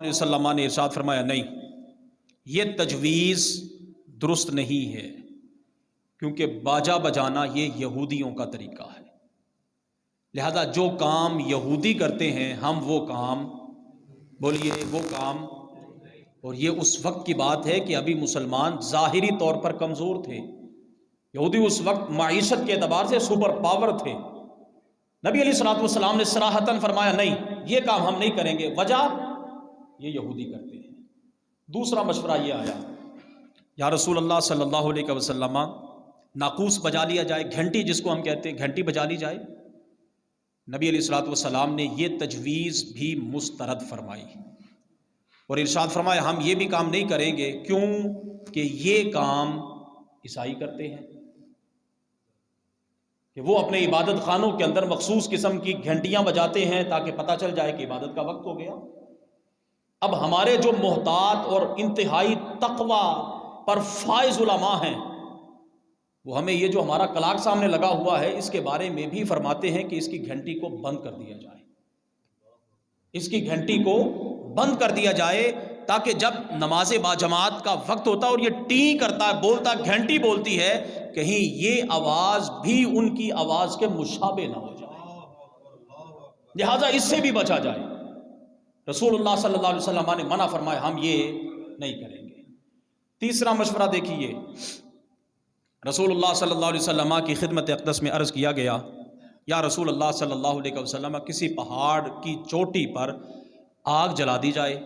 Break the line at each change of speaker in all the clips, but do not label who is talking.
وسلم نے ارشاد فرمایا نہیں، یہ تجویز درست نہیں ہے، کیونکہ باجا بجانا یہ یہودیوں کا طریقہ ہے، لہذا جو کام یہودی کرتے ہیں ہم وہ کام بولیے وہ کام، اور یہ اس وقت کی بات ہے کہ ابھی مسلمان ظاہری طور پر کمزور تھے، یہودی اس وقت معیشت کے اعتبار سے سپر پاور تھے۔ نبی علیہ الصلوۃ والسلام نے صراحتاً فرمایا نہیں، یہ کام ہم نہیں کریں گے، وجہ یہ یہودی کرتے ہیں۔ دوسرا مشورہ یہ آیا، یا رسول اللہ صلی اللہ علیہ وسلم ناقوس بجا لیا جائے، گھنٹی جس کو ہم کہتے ہیں، گھنٹی بجا لی جائے۔ نبی علیہ الصلوۃ والسلام نے یہ تجویز بھی مسترد فرمائی اور ارشاد فرمایا ہم یہ بھی کام نہیں کریں گے، کیوں کہ یہ کام عیسائی کرتے ہیں کہ وہ اپنے عبادت خانوں کے اندر مخصوص قسم کی گھنٹیاں بجاتے ہیں تاکہ پتہ چل جائے کہ عبادت کا وقت ہو گیا۔ اب ہمارے جو محتاط اور انتہائی تقوی پر فائز علماء ہیں وہ ہمیں یہ جو ہمارا کلاک سامنے لگا ہوا ہے اس کے بارے میں بھی فرماتے ہیں کہ اس کی گھنٹی کو بند کر دیا جائے، اس کی گھنٹی کو بند کر دیا جائے تاکہ جب نماز باجماعت کا وقت ہوتا اور یہ ٹی کرتا ہے، بولتا، گھنٹی بولتی ہے، کہیں یہ آواز بھی ان کی آواز کے مشابہ نہ ہو جائے، لہذا اس سے بھی بچا جائے۔ رسول اللہ صلی اللہ علیہ وسلم نے منع فرمایا ہم یہ نہیں کریں گے۔ تیسرا مشورہ دیکھیے، رسول اللہ صلی اللہ علیہ وسلم کی خدمت اقدس میں عرض کیا گیا، یا رسول اللہ صلی اللہ علیہ وسلم کسی پہاڑ کی چوٹی پر آگ جلا دی جائے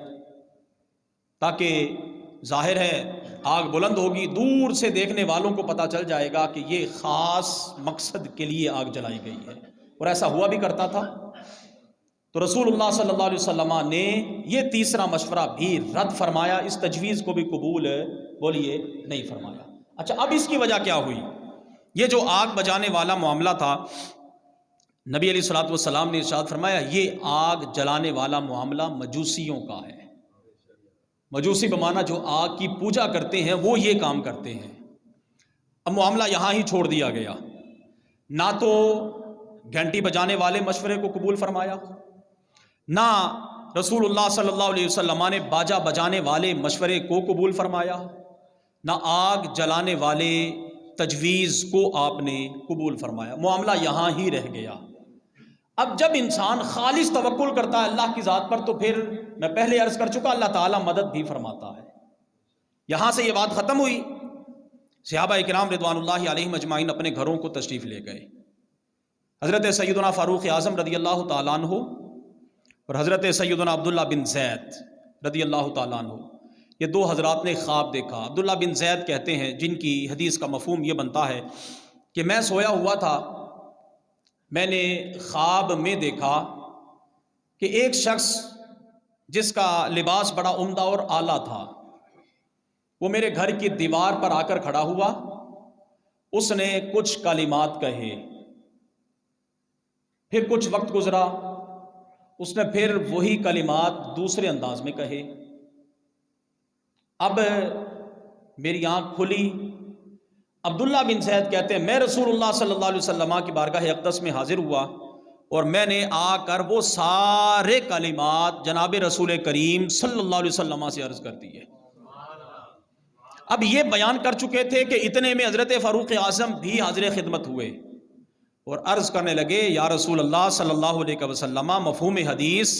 تاکہ ظاہر ہے آگ بلند ہوگی، دور سے دیکھنے والوں کو پتہ چل جائے گا کہ یہ خاص مقصد کے لیے آگ جلائی گئی ہے، اور ایسا ہوا بھی کرتا تھا۔ تو رسول اللہ صلی اللہ علیہ وسلم نے یہ تیسرا مشورہ بھی رد فرمایا، اس تجویز کو بھی قبول بولیے نہیں فرمایا۔ اچھا، اب اس کی وجہ کیا ہوئی؟ یہ جو آگ بجانے والا معاملہ تھا، نبی علیہ الصلوۃ والسلام نے ارشاد فرمایا یہ آگ جلانے والا معاملہ مجوسیوں کا ہے۔ مجوسی بمانا جو آگ کی پوجا کرتے ہیں وہ یہ کام کرتے ہیں۔ اب معاملہ یہاں ہی چھوڑ دیا گیا، نہ تو گھنٹی بجانے والے مشورے کو قبول فرمایا، نہ رسول اللہ صلی اللہ علیہ وسلم نے باجا بجانے والے مشورے کو قبول فرمایا، نہ آگ جلانے والے تجویز کو آپ نے قبول فرمایا، معاملہ یہاں ہی رہ گیا۔ اب جب انسان خالص توکل کرتا ہے اللہ کی ذات پر تو پھر میں پہلے عرض کر چکا اللہ تعالیٰ مدد بھی فرماتا ہے۔ یہاں سے یہ بات ختم ہوئی، صحابہ اکرام رضوان اللہ علیہم اجمعین اپنے گھروں کو تشریف لے گئے۔ حضرت سیدنا فاروق اعظم رضی اللہ تعالیٰ عنہ اور حضرت سیدنا عبداللہ بن زید رضی اللہ تعالیٰ عنہ، یہ دو حضرات نے خواب دیکھا۔ عبداللہ بن زید کہتے ہیں، جن کی حدیث کا مفہوم یہ بنتا ہے کہ میں سویا ہوا تھا، میں نے خواب میں دیکھا کہ ایک شخص جس کا لباس بڑا عمدہ اور اعلیٰ تھا وہ میرے گھر کی دیوار پر آ کر کھڑا ہوا، اس نے کچھ کلمات کہے، پھر کچھ وقت گزرا، اس نے پھر وہی کلمات دوسرے انداز میں کہے۔ اب میری آنکھ کھلی۔ عبداللہ بن زید کہتے ہیں میں رسول اللہ صلی اللہ علیہ وسلم کی بارگاہ اقدس میں حاضر ہوا اور میں نے آ کر وہ سارے کلمات جناب رسول کریم صلی اللہ علیہ وسلم سے عرض کر دیے۔ اب یہ بیان کر چکے تھے کہ اتنے میں حضرت فاروق اعظم بھی حاضر خدمت ہوئے اور عرض کرنے لگے، یا رسول اللہ صلی اللہ علیہ وسلم، مفہوم حدیث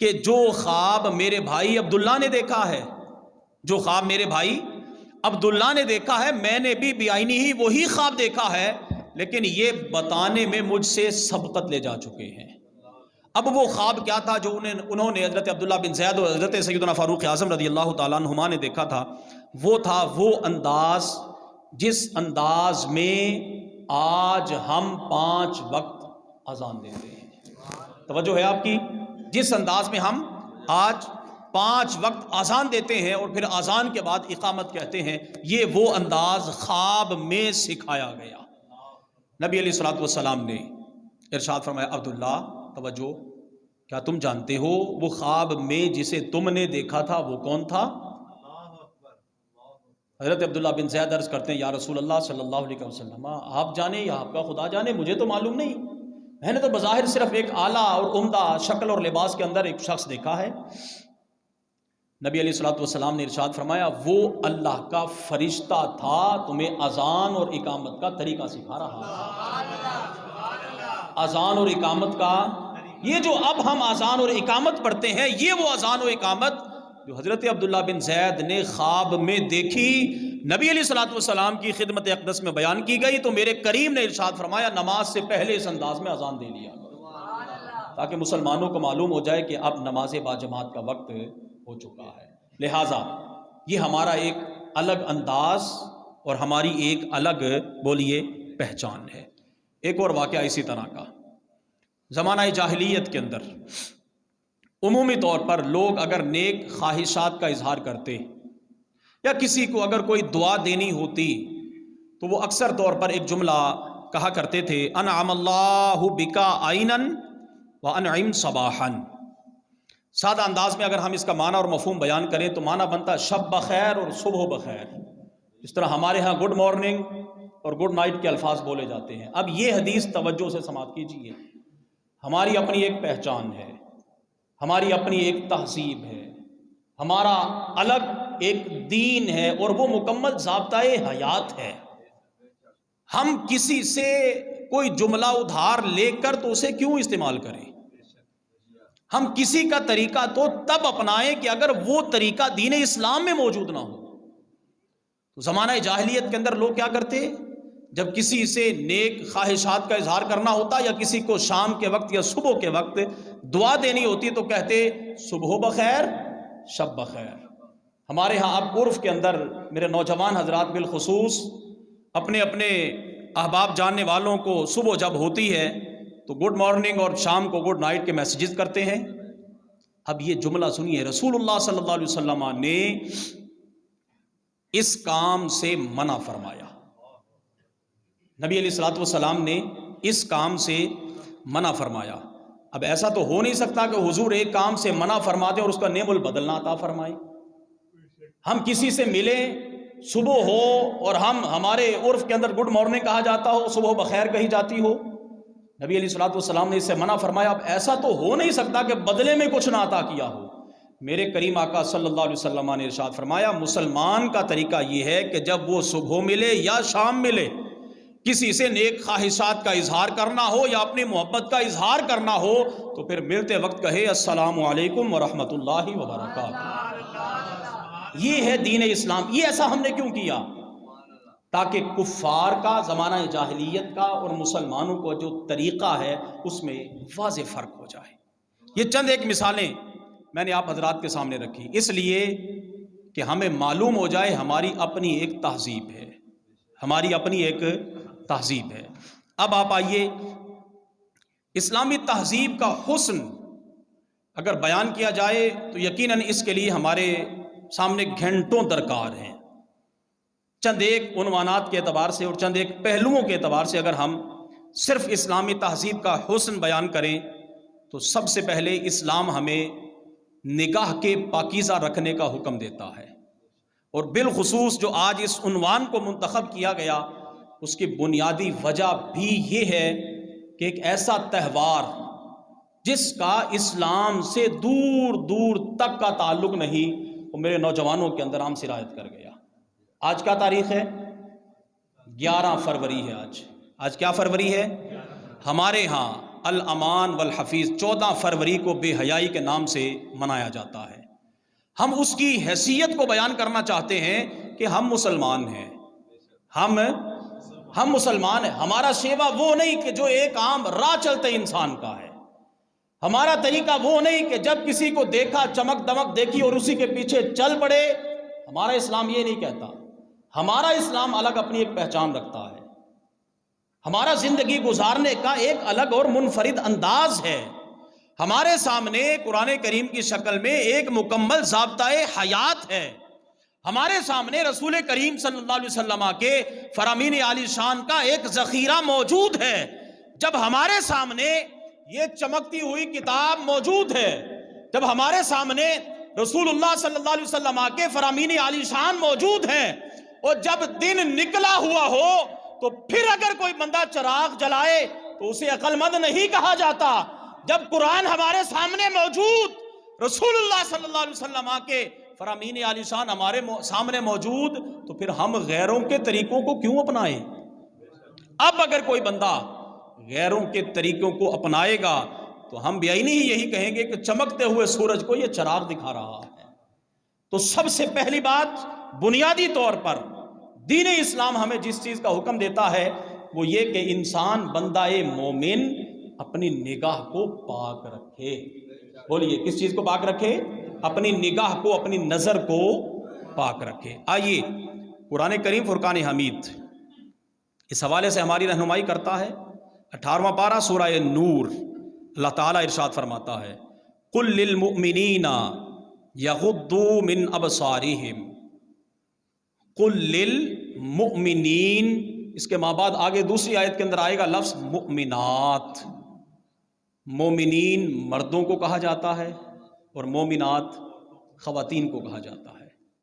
کہ جو خواب میرے بھائی عبداللہ نے دیکھا ہے، جو خواب میرے بھائی عبداللہ نے دیکھا ہے، میں نے بھی بعینی ہی وہی خواب دیکھا ہے، لیکن یہ بتانے میں مجھ سے سبقت لے جا چکے ہیں۔ اب وہ خواب کیا تھا جو انہوں نے حضرت عبداللہ بن زید اور حضرت سیدنا فاروق اعظم رضی اللہ تعالیٰ عنہما نے دیکھا تھا، وہ تھا وہ انداز جس انداز میں آج ہم 5 وقت اذان دیتے ہیں۔ توجہ ہے آپ کی؟ جس انداز میں ہم آج 5 وقت اذان دیتے ہیں اور پھر اذان کے بعد اقامت کہتے ہیں، یہ وہ انداز خواب میں سکھایا گیا۔ نبی علیہ الصلوۃ والسلام نے ارشاد فرمایا، عبداللہ توجہ، کیا تم جانتے ہو وہ خواب میں جسے تم نے دیکھا تھا وہ کون تھا؟ حضرت عبداللہ بن زید عرض کرتے ہیں، یا رسول اللہ صلی اللہ علیہ وسلم، آپ جانے یا آپ کا خدا جانے، مجھے تو معلوم نہیں، میں نے تو بظاہر صرف ایک اعلیٰ اور عمدہ شکل اور لباس کے اندر ایک شخص دیکھا ہے۔ نبی علیہ الصلوۃ والسلام نے ارشاد فرمایا وہ اللہ کا فرشتہ تھا تمہیں اذان اور اقامت کا طریقہ سکھا رہا. اذان اور اقامت کا، یہ جو اب ہم اذان اور اقامت پڑھتے ہیں، یہ وہ اذان و اقامت جو حضرت عبداللہ بن زید نے خواب میں دیکھی، نبی علیہ الصلوۃ والسلام کی خدمت اقدس میں بیان کی گئی، تو میرے کریم نے ارشاد فرمایا نماز سے پہلے اس انداز میں اذان دے لیا تاکہ مسلمانوں کو معلوم ہو جائے کہ اب نماز باجماعت کا وقت ہو چکا ہے. لہٰذا یہ ہمارا ایک الگ انداز اور ہماری ایک الگ بولیے پہچان ہے. ایک اور واقعہ اسی طرح کا، زمانہ جاہلیت کے اندر عمومی طور پر لوگ اگر نیک خواہشات کا اظہار کرتے یا کسی کو اگر کوئی دعا دینی ہوتی تو وہ اکثر طور پر ایک جملہ کہا کرتے تھے انعم اللہ بکا عینا وانعم صباحا. سادہ انداز میں اگر ہم اس کا معنی اور مفہوم بیان کریں تو معنی بنتا ہے شب بخیر اور صبح بخیر. اس طرح ہمارے ہاں گڈ مارننگ اور گڈ نائٹ کے الفاظ بولے جاتے ہیں. اب یہ حدیث توجہ سے سماعت کیجیے. ہماری اپنی ایک پہچان ہے، ہماری اپنی ایک تہذیب ہے، ہمارا الگ ایک دین ہے اور وہ مکمل ضابطۂ حیات ہے. ہم کسی سے کوئی جملہ ادھار لے کر تو اسے کیوں استعمال کریں؟ ہم کسی کا طریقہ تو تب اپنائیں کہ اگر وہ طریقہ دین اسلام میں موجود نہ ہو. تو زمانہ جاہلیت کے اندر لوگ کیا کرتے؟ جب کسی سے نیک خواہشات کا اظہار کرنا ہوتا یا کسی کو شام کے وقت یا صبح کے وقت دعا دینی ہوتی تو کہتے صبح بخیر شب بخیر. ہمارے ہاں اب عرف کے اندر میرے نوجوان حضرات بالخصوص اپنے اپنے احباب جاننے والوں کو صبح جب ہوتی ہے تو گڈ مارننگ اور شام کو گڈ نائٹ کے میسیجز کرتے ہیں. اب یہ جملہ سنیے، رسول اللہ صلی اللہ علیہ وسلم نے اس کام سے منع فرمایا. نبی علیہ الصلوۃ والسلام نے اس کام سے منع فرمایا. اب ایسا تو ہو نہیں سکتا کہ حضور ایک کام سے منع فرما دیں اور اس کا نعم البدل نہ عطا فرمائیں. ہم کسی سے ملیں صبح ہو اور ہمارے عرف کے اندر گڈ مارننگ کہا جاتا ہو، صبح بخیر کہی جاتی ہو، نبی علیہ الصلوۃ والسلام نے اس سے منع فرمایا. اب ایسا تو ہو نہیں سکتا کہ بدلے میں کچھ نہ عطا کیا ہو. میرے کریم آقا صلی اللہ علیہ وسلم نے ارشاد فرمایا مسلمان کا طریقہ یہ ہے کہ جب وہ صبح ملے یا شام ملے کسی سے نیک خواہشات کا اظہار کرنا ہو یا اپنی محبت کا اظہار کرنا ہو تو پھر ملتے وقت کہے السلام علیکم ورحمۃ اللہ وبرکاتہ. یہ ہے دین اسلام. یہ ایسا ہم نے کیوں کیا؟ تاکہ کفار کا زمانہ جاہلیت کا اور مسلمانوں کو جو طریقہ ہے اس میں واضح فرق ہو جائے. یہ چند ایک مثالیں میں نے آپ حضرات کے سامنے رکھی اس لیے کہ ہمیں معلوم ہو جائے ہماری اپنی ایک تہذیب ہے، ہماری اپنی ایک تہذیب ہے. اب آپ آئیے، اسلامی تہذیب کا حسن اگر بیان کیا جائے تو یقیناً اس کے لیے ہمارے سامنے گھنٹوں درکار ہیں. چند ایک عنوانات کے اعتبار سے اور چند ایک پہلوؤں کے اعتبار سے اگر ہم صرف اسلامی تہذیب کا حسن بیان کریں تو سب سے پہلے اسلام ہمیں نگاہ کے پاکیزہ رکھنے کا حکم دیتا ہے. اور بالخصوص جو آج اس عنوان کو منتخب کیا گیا اس کی بنیادی وجہ بھی یہ ہے کہ ایک ایسا تہوار جس کا اسلام سے دور دور تک کا تعلق نہیں وہ میرے نوجوانوں کے اندر عام سرایت کر گیا. آج کیا تاریخ ہے؟ 11 فروری ہے. آج کیا فروری ہے؟ ہمارے ہاں الامان والحفیظ 14 فروری کو بے حیائی کے نام سے منایا جاتا ہے. ہم اس کی حیثیت کو بیان کرنا چاہتے ہیں کہ ہم مسلمان ہیں، ہم مسلمان ہیں. ہمارا شیوا وہ نہیں کہ جو ایک عام راہ چلتے انسان کا ہے. ہمارا طریقہ وہ نہیں کہ جب کسی کو دیکھا چمک دمک دیکھی اور اسی کے پیچھے چل پڑے. ہمارا اسلام یہ نہیں کہتا. ہمارا اسلام الگ اپنی ایک پہچان رکھتا ہے. ہمارا زندگی گزارنے کا ایک الگ اور منفرد انداز ہے. ہمارے سامنے قرآن کریم کی شکل میں ایک مکمل ضابطۂ حیات ہے. ہمارے سامنے رسول کریم صلی اللہ علیہ وسلم کے فرامین عالی شان کا ایک ذخیرہ موجود ہے. جب ہمارے سامنے یہ چمکتی ہوئی کتاب موجود ہے، جب ہمارے سامنے رسول اللہ صلی اللہ علیہ وسلم کے فرامین عالی شان موجود ہیں اور جب دن نکلا ہوا ہو تو پھر اگر کوئی بندہ چراغ جلائے تو اسے عقل مند نہیں کہا جاتا. جب قرآن ہمارے سامنے موجود، رسول اللہ صلی اللہ علیہ وسلم کے فرامین عالی شان ہمارے سامنے موجود، تو پھر ہم غیروں کے طریقوں کو کیوں اپنائیں؟ اب اگر کوئی بندہ غیروں کے طریقوں کو اپنائے گا تو ہم بیائی نہیں یہی کہیں گے کہ چمکتے ہوئے سورج کو یہ چراغ دکھا رہا ہے۔ تو سب سے پہلی بات بنیادی طور پر دین اسلام ہمیں جس چیز کا حکم دیتا ہے وہ یہ کہ انسان بندہ مومن اپنی نگاہ کو پاک رکھے۔ بولیے کس چیز کو پاک رکھے؟ اپنی نگاہ کو، اپنی نظر کو پاک رکھے۔ آئیے قرآن کریم فرقان حمید اس حوالے سے ہماری رہنمائی کرتا ہے۔ 18واں پارہ سورہ نور، اللہ تعالیٰ ارشاد فرماتا ہے قُل لِّلْمُؤْمِنِينَ يَغُضُّوا مِنْ أَبْصَارِهِمْ، قُل لِّلْمُؤْمِنِينَ، اس کے ماں بعد آگے دوسری آیت کے اندر آئے گا لفظ مؤمنات۔ مومنین مردوں کو کہا جاتا ہے اور مومنات خواتین کو کہا جاتا ہے۔